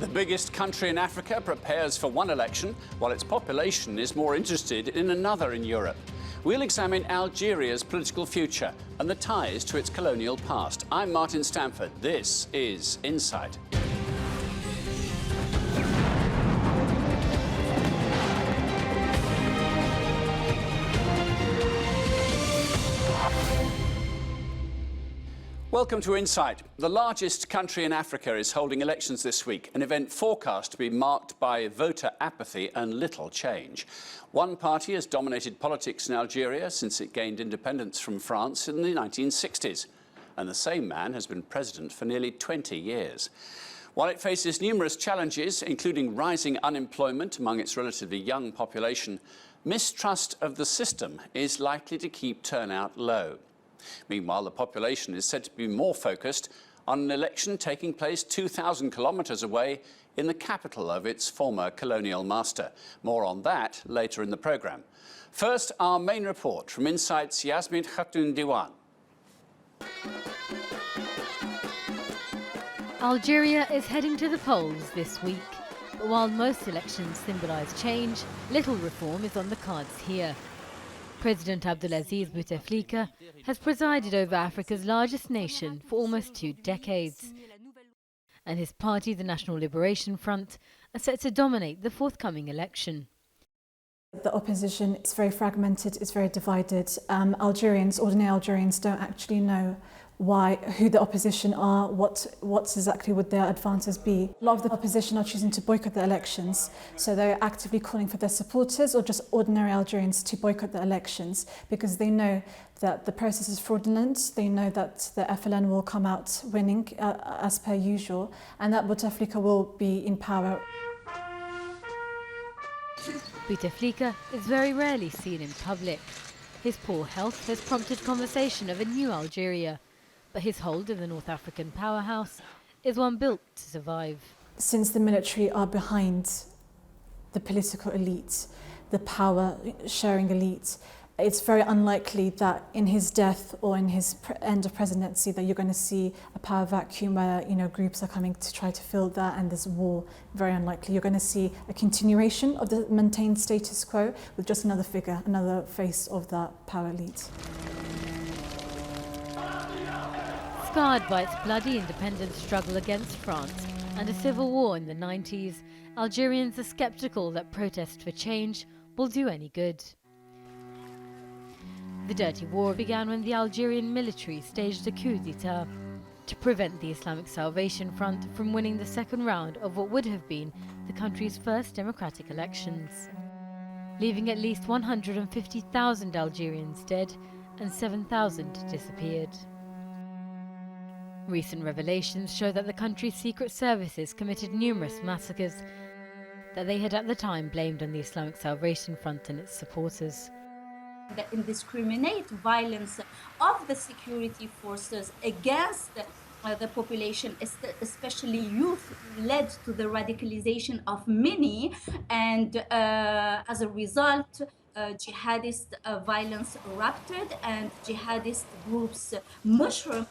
The biggest country in Africa prepares for one election, while its population is more interested in another in Europe. We'll examine Algeria's political future and the ties to its colonial past. I'm Martin Stamford. This is Insight. Welcome to Insight. The largest country in Africa is holding elections this week, an event forecast to be marked by voter apathy and little change. One party has dominated politics in Algeria since it gained independence from France in the 1960s, and the same man has been president for nearly 20 years. While it faces numerous challenges, including rising unemployment among its relatively young population, mistrust of the system is likely to keep turnout low. Meanwhile, the population is said to be more focused on an election taking place 2,000 kilometres away in the capital of its former colonial master. More on that later in the programme. First, our main report from Insight's Yasmin Khatun Diwan. Algeria is heading to the polls this week. But while most elections symbolise change, little reform is on the cards here. President Abdelaziz Bouteflika has presided over Africa's largest nation for almost 2 decades. And his party, the National Liberation Front, are set to dominate the forthcoming election. The opposition is very fragmented, it's very divided. Ordinary Algerians don't actually know who the opposition are, what exactly would their advances be. A lot of the opposition are choosing to boycott the elections, so they're actively calling for their supporters or just ordinary Algerians to boycott the elections because they know that the process is fraudulent, they know that the FLN will come out winning as per usual, and that Bouteflika will be in power. Bouteflika is very rarely seen in public. His poor health has prompted conversation of a new Algeria. But his hold of the North African powerhouse is one built to survive. Since the military are behind the political elite, the power-sharing elite, it's very unlikely that in his death or in his end of presidency that you're going to see a power vacuum where groups are coming to try to fill that and there's war. Very unlikely. You're going to see a continuation of the maintained status quo with just another figure, another face of that power elite. Scarred by its bloody independence struggle against France and a civil war in the 90s, Algerians are sceptical that protest for change will do any good. The dirty war began when the Algerian military staged a coup d'etat to prevent the Islamic Salvation Front from winning the second round of what would have been the country's first democratic elections, leaving at least 150,000 Algerians dead and 7,000 disappeared. Recent revelations show that the country's secret services committed numerous massacres that they had at the time blamed on the Islamic Salvation Front and its supporters. The indiscriminate violence of the security forces against the population, especially youth, led to the radicalization of many, and as a result, jihadist violence erupted and jihadist groups mushroomed.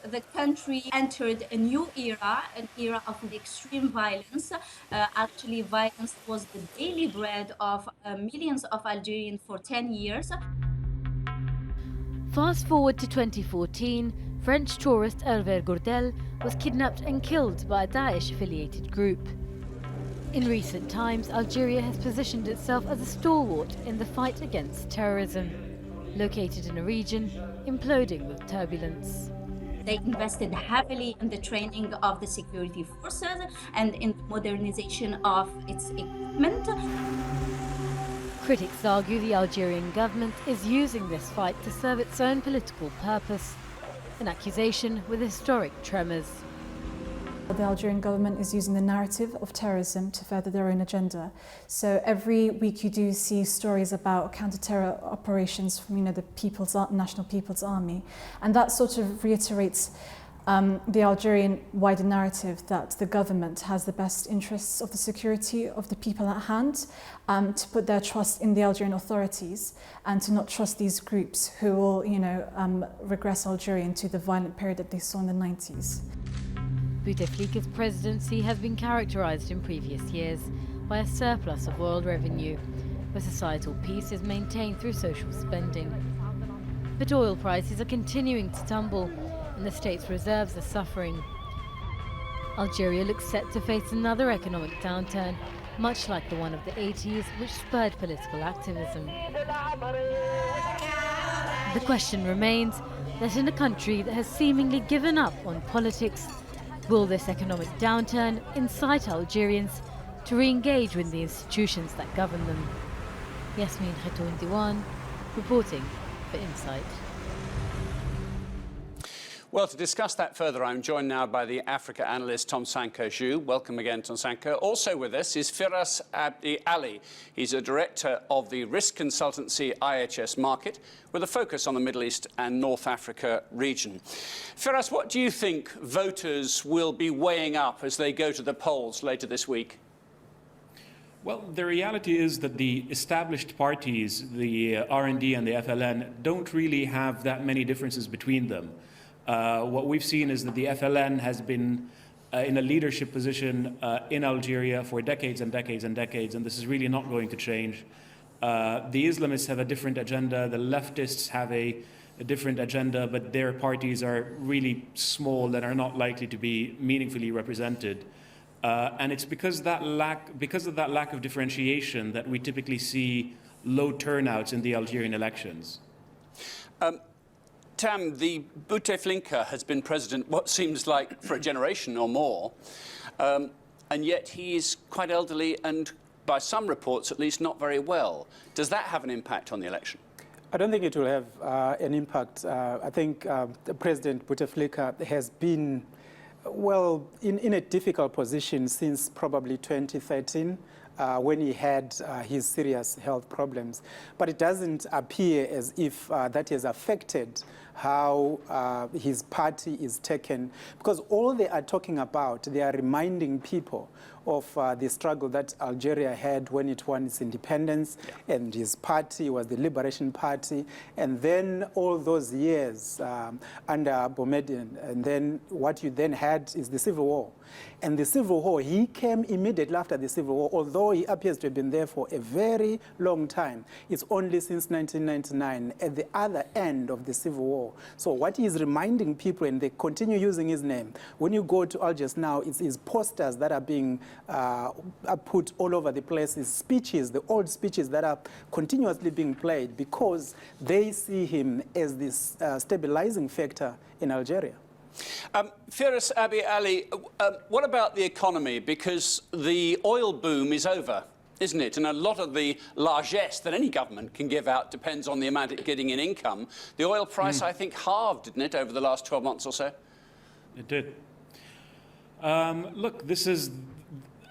The country entered a new era, an era of extreme violence. Actually, violence was the daily bread of millions of Algerians for 10 years. Fast forward to 2014, French tourist Hervé Gourdel was kidnapped and killed by a Daesh-affiliated group. In recent times, Algeria has positioned itself as a stalwart in the fight against terrorism, located in a region imploding with turbulence. They invested heavily in the training of the security forces and in the modernization of its equipment. Critics argue the Algerian government is using this fight to serve its own political purpose, an accusation with historic tremors. The Algerian government is using the narrative of terrorism to further their own agenda. So every week you do see stories about counter-terror operations from the National People's Army, and that sort of reiterates the Algerian wider narrative that the government has the best interests of the security of the people at hand, to put their trust in the Algerian authorities and to not trust these groups who will regress Algeria into the violent period that they saw in the 90s. Bouteflika's presidency has been characterized in previous years by a surplus of oil revenue, where societal peace is maintained through social spending. But oil prices are continuing to tumble, and the state's reserves are suffering. Algeria looks set to face another economic downturn, much like the one of the 80s, which spurred political activism. The question remains that in a country that has seemingly given up on politics, will this economic downturn incite Algerians to re-engage with the institutions that govern them? Yasmin Khatoun Diwan, reporting for Insight. Well, to discuss that further, I'm joined now by the Africa analyst Tom Sanko-Ju. Welcome again, Tom Sanko. Also with us is Firas Abdi Ali. He's a director of the risk consultancy IHS Market, with a focus on the Middle East and North Africa region. Firas, what do you think voters will be weighing up as they go to the polls later this week? Well, the reality is that the established parties, the RND and the FLN, don't really have that many differences between them. What we've seen is that the FLN has been in a leadership position in Algeria for decades and decades and decades, and this is really not going to change. The Islamists have a different agenda, the leftists have a different agenda, but their parties are really small and are not likely to be meaningfully represented. And it's because of that lack of differentiation that we typically see low turnouts in the Algerian elections. Tam, the Bouteflika has been president what seems like for a generation or more, and yet he is quite elderly and, by some reports at least, not very well. Does that have an impact on the election? I don't think it will have an impact. I think President Bouteflika has been, well, in a difficult position since probably 2013. When he had his serious health problems. But it doesn't appear as if that has affected how his party is taken, because all they are talking about, they are reminding people of the struggle that Algeria had when it won its independence, and his party was the Liberation Party, and then all those years under Boumediene, and then what you then had is the Civil War. And the Civil War, he came immediately after the Civil War, although he appears to have been there for a very long time. It's only since 1999, at the other end of the Civil War. So what he is reminding people, and they continue using his name, when you go to Algiers now, it's his posters that are being put all over the place, his speeches, the old speeches that are continuously being played, because they see him as this stabilizing factor in Algeria. Firas Abdi Ali, what about the economy? Because the oil boom is over, isn't it? And a lot of the largesse that any government can give out depends on the amount it's getting in income. The oil price, I think, halved, didn't it, over the last 12 months or so? It did. Look, this is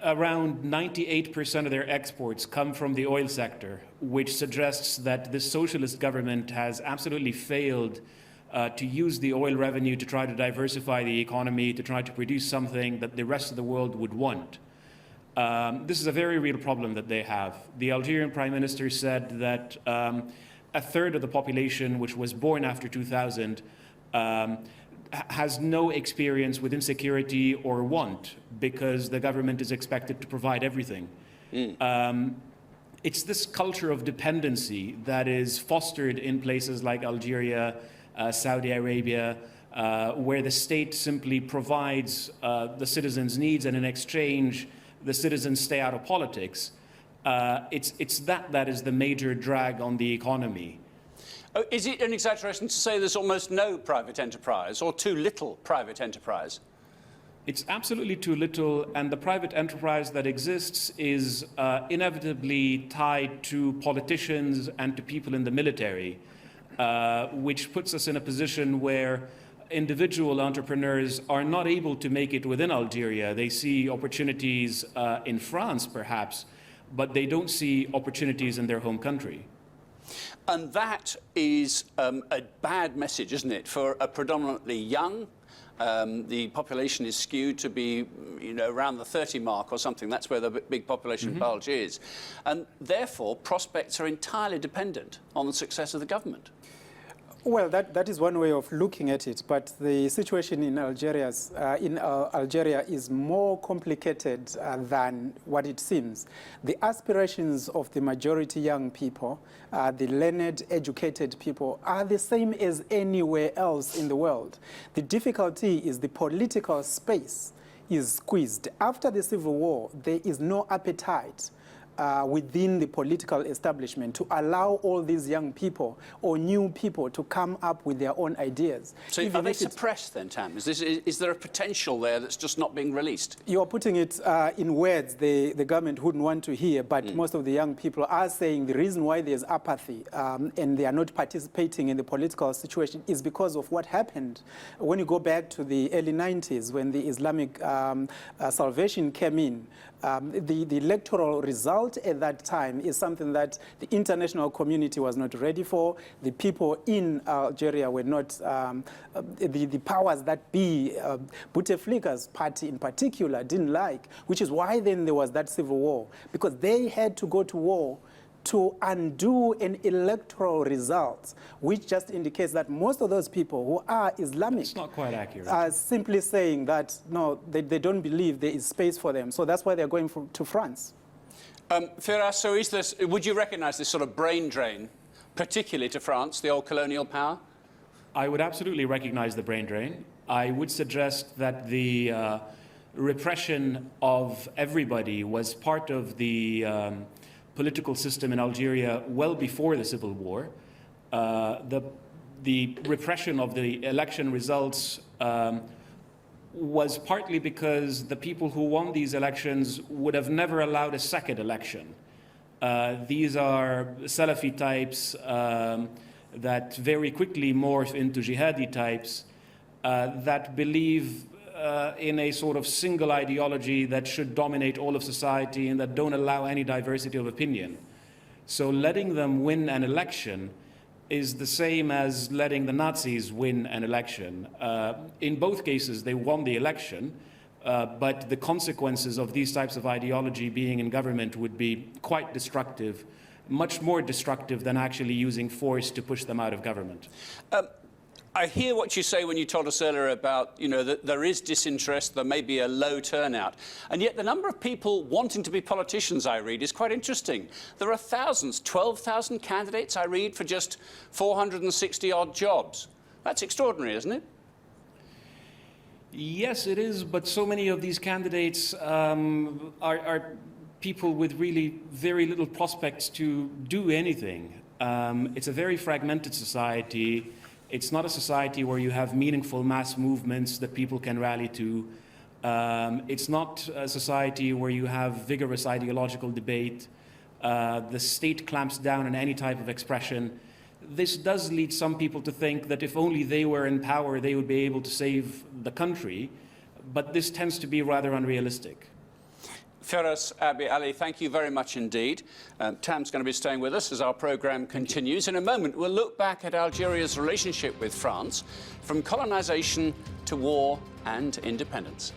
around 98% of their exports come from the oil sector, which suggests that this socialist government has absolutely failed to use the oil revenue to try to diversify the economy, to try to produce something that the rest of the world would want. This is a very real problem that they have. The Algerian Prime Minister said that a third of the population, which was born after 2000, has no experience with insecurity or want, because the government is expected to provide everything. It's this culture of dependency that is fostered in places like Algeria, Saudi Arabia, where the state simply provides the citizens' needs, and in exchange, the citizens stay out of politics. It's that is the major drag on the economy. Oh, is it an exaggeration to say there's almost no private enterprise, or too little private enterprise? It's absolutely too little, and the private enterprise that exists is inevitably tied to politicians and to people in the military. Which puts us in a position where individual entrepreneurs are not able to make it within Algeria. They see opportunities in France, perhaps, but they don't see opportunities in their home country. And that is a bad message, isn't it, for a predominantly young, the population is skewed to be, around the 30 mark or something. That's where the big population bulge is. And therefore, prospects are entirely dependent on the success of the government. Well, that is one way of looking at it, but the situation in Algeria is more complicated than what it seems. The aspirations of the majority young people, the learned, educated people, are the same as anywhere else in the world. The difficulty is the political space is squeezed. After the Civil War, there is no appetite within the political establishment to allow all these young people or new people to come up with their own ideas. So are they suppressed then, Tam? Is there a potential there that's just not being released? You are putting it in words the government wouldn't want to hear, but most of the young people are saying the reason why there's apathy and they are not participating in the political situation is because of what happened. When you go back to the early 90s, when the Islamic Salvation came in, the electoral result at that time is something that the international community was not ready for. The people in Algeria were not, the powers that be, Bouteflika's party in particular, didn't like, which is why then there was that civil war, because they had to go to war to undo an electoral result, which just indicates that most of those people who are Islamic It's not quite accurate. Are simply saying that, no, they don't believe there is space for them. So that's why they're going to France. Firas, so would you recognise this sort of brain drain, particularly to France, the old colonial power? I would absolutely recognize the brain drain. I would suggest that the repression of everybody was part of the political system in Algeria well before the civil war. The repression of the election results was partly because the people who won these elections would have never allowed a second election. These are Salafi types that very quickly morph into jihadi types that believe in a sort of single ideology that should dominate all of society and that don't allow any diversity of opinion. So letting them win an election is the same as letting the Nazis win an election. In both cases, they won the election, but the consequences of these types of ideology being in government would be quite destructive, much more destructive than actually using force to push them out of government. I hear what you say when you told us earlier about, that there is disinterest, there may be a low turnout, and yet the number of people wanting to be politicians, I read, is quite interesting. There are thousands, 12,000 candidates, I read, for just 460-odd jobs. That's extraordinary, isn't it? Yes, it is, but so many of these candidates are people with really very little prospects to do anything. It's a very fragmented society. It's not a society where you have meaningful mass movements that people can rally to. It's not a society where you have vigorous ideological debate. The state clamps down on any type of expression. This does lead some people to think that if only they were in power, they would be able to save the country. But this tends to be rather unrealistic. Firas Abi Ali, thank you very much indeed. Tam's going to be staying with us as our programme continues. In a moment, we'll look back at Algeria's relationship with France, from colonisation to war and independence.